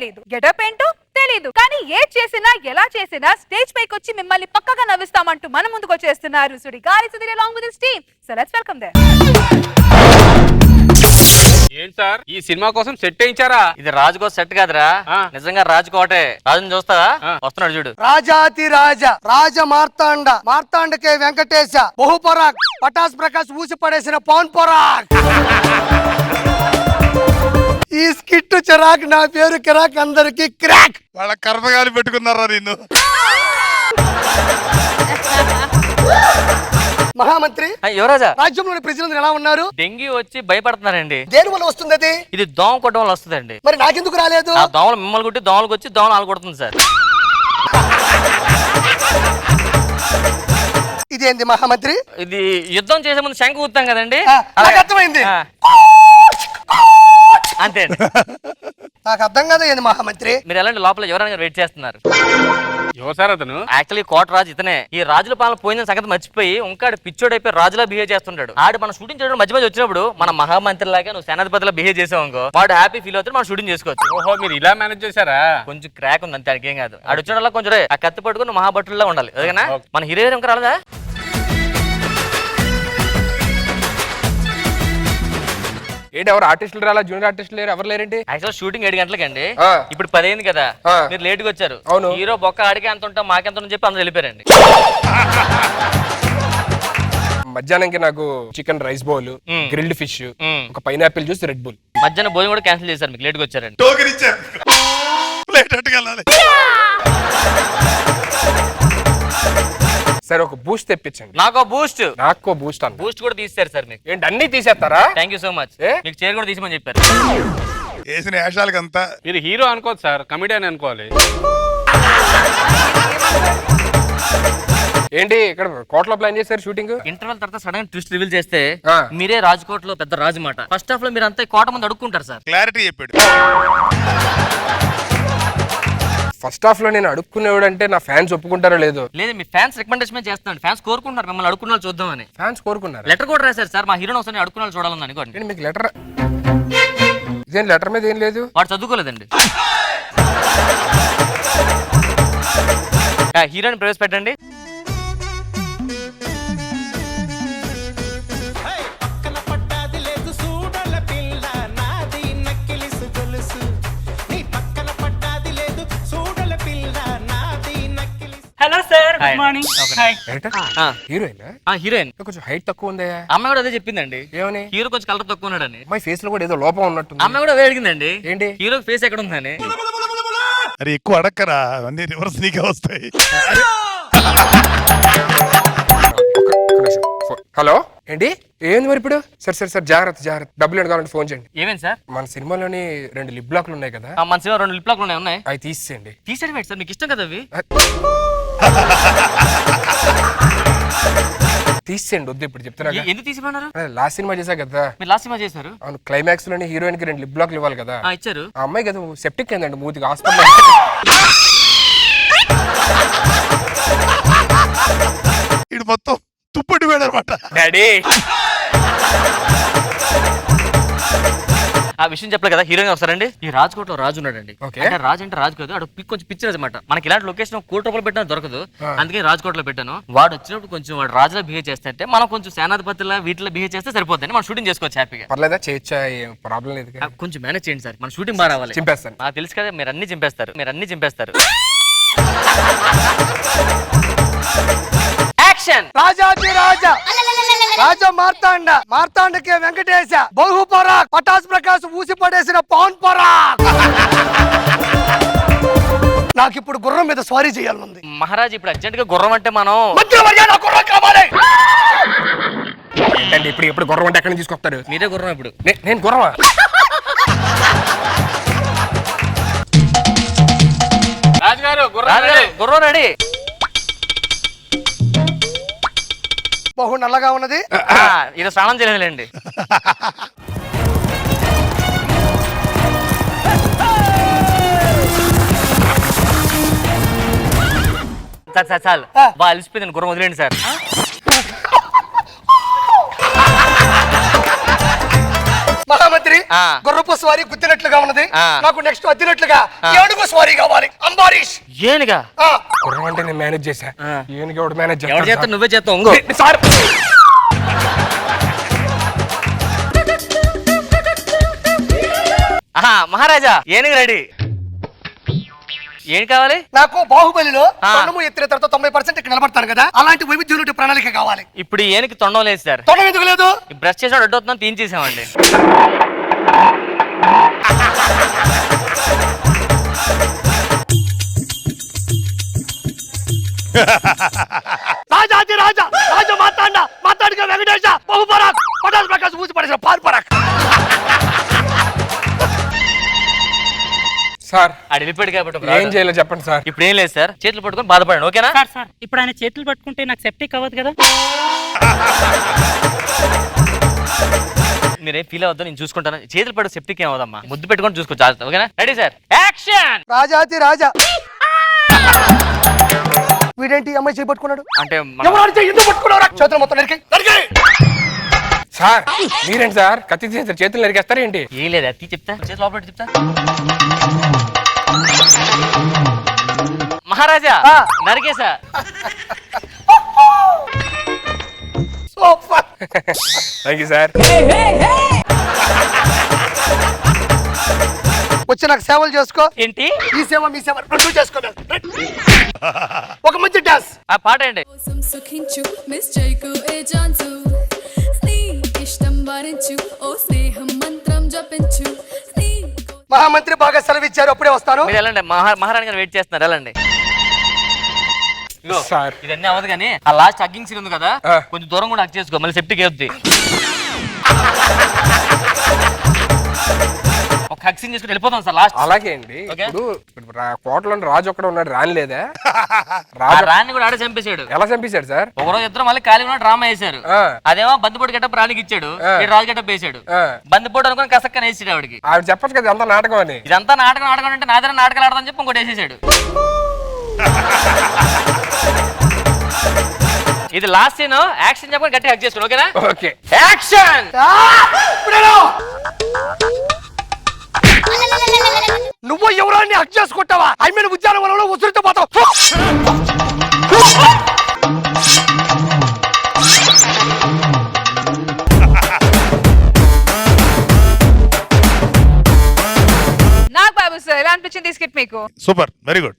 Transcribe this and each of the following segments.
తెలీదు, గెటప్ ఏంటో తెలీదు, కానీ ఏం చేసినా ఎలా చేసినా స్టేజ్ పైకి వచ్చి మిమ్మల్ని పక్కగా నవ్విస్తామంటూ మన ముందుకు వచ్చేస్తున్నారు Sudigali Sudheer along with his team. So let's welcome them. ఏంటి సార్ ఈ సినిమా కోసం సెట్ వేయించారా? ఇది రాజుకో సెట్ కాదురా, నిజంగా రాజుకోటే. రాజుని చూస్తావా? వస్తున్నాడు చూడు. రాజాతి రాజ రాజ మార్తాండ మార్తాండకే వెంకటేశ బహుపరాక్ పటాస్ ప్రకాష్ ఊసి పడేసిన పవన్ పరాక్. ఈ స్కిట్ చిరాక్, నా పేరు కిరాక్, అందరికి క్రాక్. వాళ్ళ కర్మగాలి పెట్టుకున్నారా నిన్ను? మహామంత్రి యువరాజా, రాజ్యంలోని ప్రజలందరూ ఎలా ఉన్నారు? డెంగీ వచ్చి భయపడుతున్నారండి. దేని వల్ల వస్తుంది అది? ఇది దోమ కొట్టడం వల్ల వస్తుందండి. మరి నాకెందుకు రాలేదు? ఆ దోమలు మిమ్మల్ని కొట్టి దోమలకు వచ్చి దోమలు ఆలు కొడుతుంది సార్. ఇదేంది మహామంత్రి? ఇది యుద్ధం చేసే ముందు శంఖ ఊతాం కదండి, నాకు అర్థమైంది. అంతే అండి. నాకు అర్థం కదా ఏంది మహామంత్రి? మీరు ఎలాంటి లోపల యువరాజు గారు వెయిట్ చేస్తున్నారు. ఎవరు సార్ అతను? యాక్చువల్లీ కోట రాజు ఇతనే. ఈ రాజుల పాలన పోయిన సంగతి మర్చిపోయి ఇంకాడు పిచ్చోడు అయిపోయి రాజులా బిహేవ్ చేస్తుంటాడు. ఆడు మన షూటింగ్ చేయడం మధ్య మధ్య వచ్చినప్పుడు మన మహామంత్రి లాగా నువ్వు సేనాధిపతిలా బిహేవ్ చేసావు అనుకో, వాడు హ్యాపీ ఫీల్ అవుతాడు, మనం షూటింగ్ చేసుకోవచ్చు. ఓహో, మీరు ఇలా మేనేజ్ చేశారా? కొంచెం క్రాక్ ఉంది అంతే, అడిగేం కాదు. ఆడు వచ్చిన కొంచెం ఆ కత్తి పట్టుకుని మహాభట్టుల్లో ఉండాలి. అదేనా మన హీరో ఇంకా రాలేదా? ఏంటి ఎవరు ఆర్టిస్టులు రాలా? జూనియర్ ఆర్టిస్టులు లేరు, ఎవరు లేరేంటి? యాక్చువల్ షూటింగ్ 7 గంటలకండి, ఇప్పుడు 10 అయింది కదా, మీరు లేట్ గా వచ్చారు. అవును. హీరో బొక్క ఆడికి ఎంత ఉంటాం మాకెంత ఉందని చెప్పి అందరూ వెళ్ళిపోయారండి. మధ్యాహ్నంకి నాకు chicken rice bowl, grilled fish, ఒక పైనాపిల్ జ్యూస్, రెడ్ బుల్. మధ్యాహ్నం భోజనం కూడా క్యాన్సిల్ చేశారు, మీకు లేట్ గా వచ్చారండి. టోకెన్ ఇచ్చారు, ప్లేట్ అట్టుకెళ్ళాలి. సరే ఒక బూస్ట్ తెప్పించండి. నాకు బూస్ట్. నాకు బూస్ట్ అన్న. బూస్ట్ కూడా తీస్తారు సార్ మీకు. ఏంటి అన్ని తీసేస్తారా? Thank you so much. మీకు చైర్ కూడా తీసిమని చెప్పారు. వేసిన వేషాలకి అంతా మీరు హీరో అనుకోదు సార్, కమిడియన్ అనుకోవాలి. ఏంటి ఇక్కడ కోటలో ప్లాన్ చేశారు షూటింగ్? ఇంటర్వెల్ తర్వాత సడన్ ట్విస్ట్ రివీల్ చేస్తే మీరే రాజ్కోట్ లో పెద్ద రాజు మాట. ఫస్ట్ హాఫ్ లో మీరు అంతా కోట మంది అడుక్కుంటారు సార్. క్లారిటీ చెప్పాడు. ఫస్ట్ హాఫ్ లో నేను అడుక్కునేవాడు అంటే నా ఫ్యాన్స్ ఒప్పుకుంటారో లేదో? లేదు, మీ ఫ్యాన్స్ రికమెండేషన్ చేస్తున్నాడు. ఫ్యాన్స్ కోరుకుంటున్నారు మిమ్మల్ని అడుక్కున్న వాళ్ళు చూద్దామని. ఫ్యాన్స్ కోరుకున్నారు. లెటర్ కూడా రాశారు సార్, మా హీరోని ఒకసారి అడుక్కున్న వాళ్ళు చూడాలని అనుకోండి. ఏంటి మీకు లెటర్? ఇదేం లెటర్ మీద ఏం లేదు? వాడు చదువుకోలేదండి. హీరోని ప్రవేశపెట్టండి. Hello sir, good morning. Heroine heroine కొంచెం హైట్ తక్కువ ఉందా? అమ్మాయి కూడా అదే చెప్పిందండి. ఏమని? హీరో కొంచెం కలర్ తక్కువ ఉన్నాడని. అమ్మాయి ఫేస్ లో కూడా ఏదో లోపం ఉన్నట్టుంది. అమ్మాయి కూడా అదే అడిగిందండి. ఏంటి? హీరో ఫేస్ ఎక్కడ ఉందని. అరే ఎక్కువ అడక్కరా, అన్ని రివర్స్ నీకే వస్తాయి. హలో, ఏంటి ఏంది మరి ఇప్పుడు? సరే సరే సరే, జాగ్రత్త జాగ్రత్త. డబ్బులు ఎంత కావాలంటే ఫోన్ చేయండి. ఏమేంటి సార్? మన సినిమాలోని 2 లిప్ బ్లాక్లు ఉన్నాయి కదా, మన సినిమా 2 లిప్ లాక్లు ఉన్నాయి. అవి తీసేయండి. తీసేయడం ఏంటి సార్, మీకు ఇష్టం కదా అవి? తీసేయండి, వద్దు ఇప్పుడు చెప్తున్నా. ఎందుకు తీసిమన్నారు? లాస్ట్ సినిమా చేశా కదా. మీరు లాస్ట్ సినిమా చేశారు? అవును, క్లైమాక్స్ లోని హీరోయిన్ కి 2 లిప్ బ్లాక్లు ఇవ్వాలి కదా. ఇచ్చారు. ఆ అమ్మాయి కదా సెప్టిక్ అయిందండి మూతికి, హాస్పిటల్. ఇటు మొత్తం తుప్పటి వేడనమాట. డాడీ ఆ విషయం చెప్పలేదు కదా, హీరోయిన్ వస్తారండి. ఈ రాజ్కోట్ లో రాజు ఉన్నాడండి. Okay. అంటే రాజు అంటే రాజు కాదు, అక్కడ కొంచెం పిక్చర్ అనమాట. మనకి ఇలాంటి లొకేషన్ ₹1,00,00,000 పెట్టినా దొరకదు, అందుకే రాజ్కోట్ లో పెట్టాను. వాడు వచ్చినప్పుడు కొంచెం వాడు రాజులా బిహేవ్ చేస్తే మనం కొంచెం సేనాధిపతిలా వీటిలో బిహేవ్ చేస్తే సరిపోతుంది. మనం షూటింగ్ చేసుకోవచ్చు హ్యాపీగా. పర్లేదా? చేయొచ్చా? ఏం ప్రాబ్లం లేదు కదా? కొంచెం మేనేజ్ చేయండి సార్, మన షూటింగ్ బాగా రావాలి. చింపేస్తాను. నాకు తెలుసు కదా, మీరు అన్ని చింపేస్తారు. యాక్షన్. రాజాతి రాజ రాజ మార్తాండ మార్తాండకే వెంకటేశ బహుపరాక్ పటాస్ ప్రకాష్ ఊసి పడేసిన పవన్ పరాక్. నాకు ఇప్పుడు గుర్రం మీద స్వారీ చేయాలనుంది. మహారాజ్ ఇప్పుడు అర్జెంట్ గా గుర్రం అంటే మనం గుర్రం కావాలి. ఏంటండి ఇప్పుడు గుర్రం అంటే ఎక్కడి నుంచి తీసుకొస్తారు? మీరే గుర్రం ఇప్పుడు. నేను గుర్రమా? రాజుగారు గుర్రం రెడీ. బహు నల్లగా ఉన్నది. ఇది స్నానం చేయలేదులేండి. చాలు బాగా అలిసిపోయింది, గుర్రం వదిలేండి సార్. మహామంత్రి ఆ. గుర్రపు స్వారీ గుద్దినట్లుగా ఉన్నది ఆ. నాకు నెక్స్ట్ వద్దినట్లుగా ఏనుగు స్వారీ కావాలి అంబారీష్. ఏనుగా ఆ, గుర్రం అంటే నేను మేనేజ్ చేశా ఈయనకి ఎవడు మేనేజ్ ఎవరు చేస్తా నువ్వే చేస్తావు ఇంకో సార్ మహారాజా ఏనుగు రెడీ. ఏం కావాలి? నాకు బాహుబలిలో ఆ. తొండము ఎత్తిన తర్వాత 90% ఇక్కడ నిలబడతాను కదా, అలాంటి వైవిధ్యం ప్రణాళిక కావాలి. ఇప్పుడు ఏనుగు తొండం లేదు సార్. తొండం ఎందుకు లేదు? బ్రష్ చేసాడు అడ్డవుతుందని తీయించేసామండి. రాజాది రాజా రాజ మాతాండ మాతాడిగా వెంకటేశ బహుపరాక్ పటాస్ ప్రకాశ్ ఊసి పడేసిన పాల్పరాక్. సార్ ఆడు వెళ్ళిపోయాడు కాబట్టి ఏం రాడు. చేయాలో చెప్పండి సార్. ఇప్పుడు ఏం లేదు సార్, చేతులు పట్టుకొని బాధపడండి ఓకేనా? సార్ సార్ ఇప్పుడు ఆయన చేతులు పట్టుకుంటే నాకు సెప్టిక్ అవ్వదు కదా. మీరేం ఫీల్ అవ్వద్దు, నేను చూసుకుంటాను. చేతులు పట్టు సెప్టిక్ ఏం అవదమ్మా, ముద్దు పెట్టుకొని చూసుకో జాగ్రత్త ఓకేనా? Ready sir, action. రాజాది రాజా వీడేంటి అమ్మాయి చేయి పట్టుకున్నాడు? అంటే ఎవరు చేయి ఎందుకు పట్టుకున్నావు? చేతులు మొత్తం నరికాయి. సార్ మీరేంటి సార్ కత్తి తీసేస్తారు చేతులు నరికేస్తారు ఏంటి? ఏం లేదు అత్తి చెప్తా, చేతులు లోపల పెట్టి చెప్తా. మహారాజా ఆ. నరికేసా. సూపర్. Thank you sir. వచ్చి నాకు సేవలు చేసుకో. ఏంటి ఈ సేవ మీ సేవ రెండు చేసుకో. ఒక మంచి డాన్స్. ఆ పాట ఏంటి? కోసం సుఖించు మిస్ జైకు ఏ జాన్సు నీ ఇష్టం వారించు ఓ స్నేహం మంత్రం జపించు నీ మహామంత్రి బాగా సెలవిచ్చారు, అప్పుడే వస్తాను. మీరు వెళ్ళండి, మహారాణి గారు వెయిట్ చేస్తున్నారు, వెళ్ళండి. ఇగో, సార్. ఇదన్నీ అవ్వదు కానీ ఆ లాస్ట్ హగ్గింగ్ సీన్ ఉంది కదా, ఆ. కొంచెం దూరం కూడా హగ్ చేసుకో, మళ్ళీ సెప్టిక్ అవుద్ది. ఒక హగ్ సీన్ చేసుకుని వెళ్ళిపోతాం సార్ లాస్ట్. అలాగే అండి. ఓకే. ఇప్పుడు కోటలో రాజు ఒక్కడ ఉన్నాడు, రాని లేదా? ఆ రాజు రాణి కూడా ఆడే చంపేశాడు. ఎలా చంపేశాడు సార్? ఒకరోజు ఇద్దరు మళ్ళీ ఖాళీ ఉన్న డ్రామా వేశారు. ఆ. అదేమో బందిపోటు గెటప్ రాణికి ఇచ్చాడు, ఆ. ఈ రాజు గెటప్ వేసాడు. ఆ. బందిపోటు అనుకుని కసక్కని వేసాడు ఆవిడకి. ఆవిడ చెప్పచ్చు కదా అంతా నాటకం అని. ఇదంతా నాటకం అంటే నాదర నాటకాలు ఆడదని చెప్పి ఇంకోటి వేసేసాడు. ఇది లాస్ట్ సీన్, యాక్షన్ చెప్పని గట్టి హక్ చేసుకోండి ఓకేనా? ఓకే. యాక్షన్. నువ్వు ఎవరాన్ని హక్ చేసుకుంటావా? ఐ మీన్ ఉద్యానవనంలో ఉసురుతో పోతావు. నాకు బాబు సార్ ఎలా అనిపించింది ఈ స్కిట్ మీకు? Super, very good.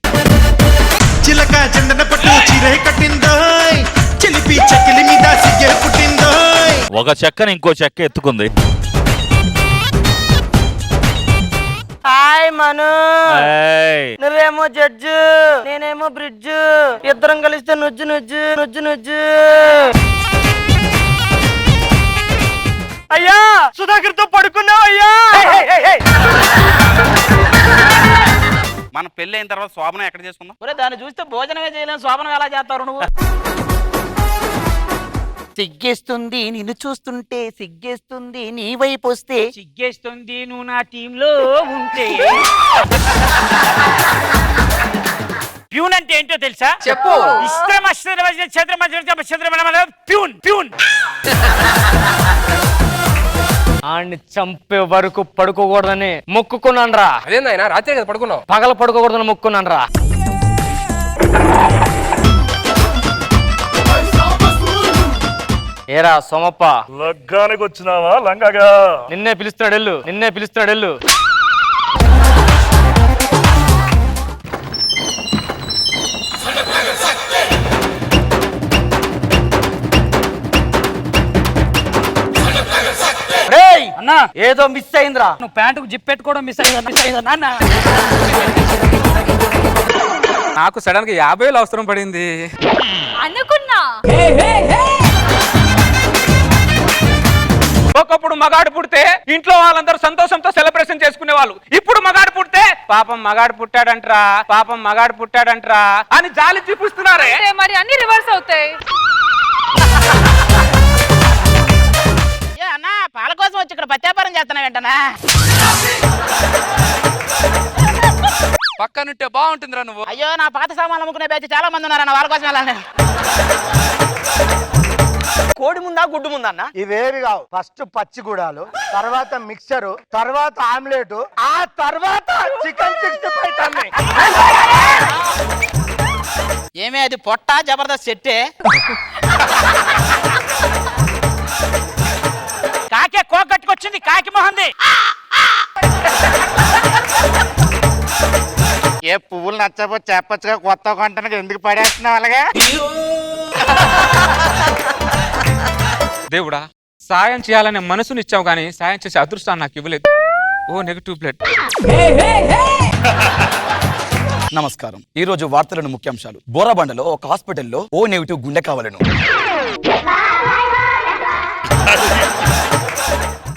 చిలక చందన పట్టు చీరే కట్టిందోయ్, చిలిపి చెక్కిలి మీద సిగ్గే పుట్టిందోయ్. ఒక చెక్కని ఇంకో చెక్క ఎత్తుకుంది. హాయ్ మను, ఏయ్, నువ్వేమో జడ్జు నేనేమో బ్రిడ్జ్, ఇద్దరం కలిస్తే నుజ్జు నుజ్జు నుజ్జు నుజ్జు. అయ్యా సుధాకర్ తో పడుకున్నావు అయ్యా. మన పెళ్లి అయిన తర్వాత శోభనం ఎక్కడ చేసుకుందాం? ఒరే దాన్ని చూస్తే భోజనమే చేయలేం, శోభనం ఎలా చేస్తారు నువ్వు? సిగ్గేస్తుంది నిన్ను చూస్తుంటే, సిగ్గేస్తుంది నీ వైపు వస్తే, సిగ్గేస్తుంది నువ్వు నా టీంలో ఉంటే. ప్యూన్ అంటే ఏంటో తెలుసా? చెప్పు. Peon peon. ఆడిని చంపే వరకు పడుకోకూడదని మొక్కుకున్నాను రా. అదేంది ఆయన రాత్రి కదా పడుకున్నావు? పగల పడుకోకూడదని మొక్కున్నాను రా. ఏరా సోమప్ప, లగ్గానికి వచ్చినావా లంగగా? నిన్నే పిలుస్తున్నాడు ఎల్లు, నిన్నే పిలుస్తున్నాడు ఎల్లు. అన్నా ఏదో మిస్ అయిందిరా. నువ్వు ప్యాంటుకు జిప్ పెట్టుకోవడం మిస్ అయిందా నాన్న? నాకు సడన్ గా 50,000 అవసరం పడింది. అనుకున్నా ఒకప్పుడు మగాడు పుడితే ఇంట్లో వాళ్ళందరూ సంతోషంతో సెలబ్రేషన్ చేసుకునే వాళ్ళు. ఇప్పుడు మగాడు పుడితే పాపం మగాడు పుట్టాడంట్రా అని జాలి చూపిస్తున్నారే. అంటే మరి అన్ని రివర్స్ అవుతాయి. అన్నా పాల కోసం వచ్చి ఇక్కడ పత్యాపారం చేస్తున్నావు ఏంటనా? పక్కనుంటే బాగుంటుందిరా నువ్వు. అయ్యో నా పాత సామాన్లు అమ్ముకునే బ్యాచ్ చాలా మంది ఉన్నారన్న, వాళ్ళ కోసం వెళ్ళాను. కోడి ముందా గుడ్డు ముందా అన్న? ఇవేవి కావు. ఫస్ట్ పచ్చిగూడాలు, తర్వాత మిక్చరు, తర్వాత ఆమ్లెట్, ఆ తర్వాత చికెన్ 65 టన్ను. ఏమే అది పొట్ట జబర్దస్త్ సెట్టే. కాకే కోకట్టుకొచ్చింది కాకి మొహంది. ఏ పువ్వులు నచ్చకపోతే చెప్పచ్చుగా, కొత్త కొంటానికి ఎందుకు పడేస్తున్నావు అలాగా? దేవుడా, సాయం చేయాలనే మనసునిచ్చావు కానీ సాయం చేసే అదృష్టాన్ని నాకు ఇవ్వలేదు. O negative plate. నమస్కారం. ఈ రోజు వార్తలను ముఖ్యాంశాలు. బోరాబండలో ఒక హాస్పిటల్లో ఓ నెగిటివ్ గుండె కావాలను.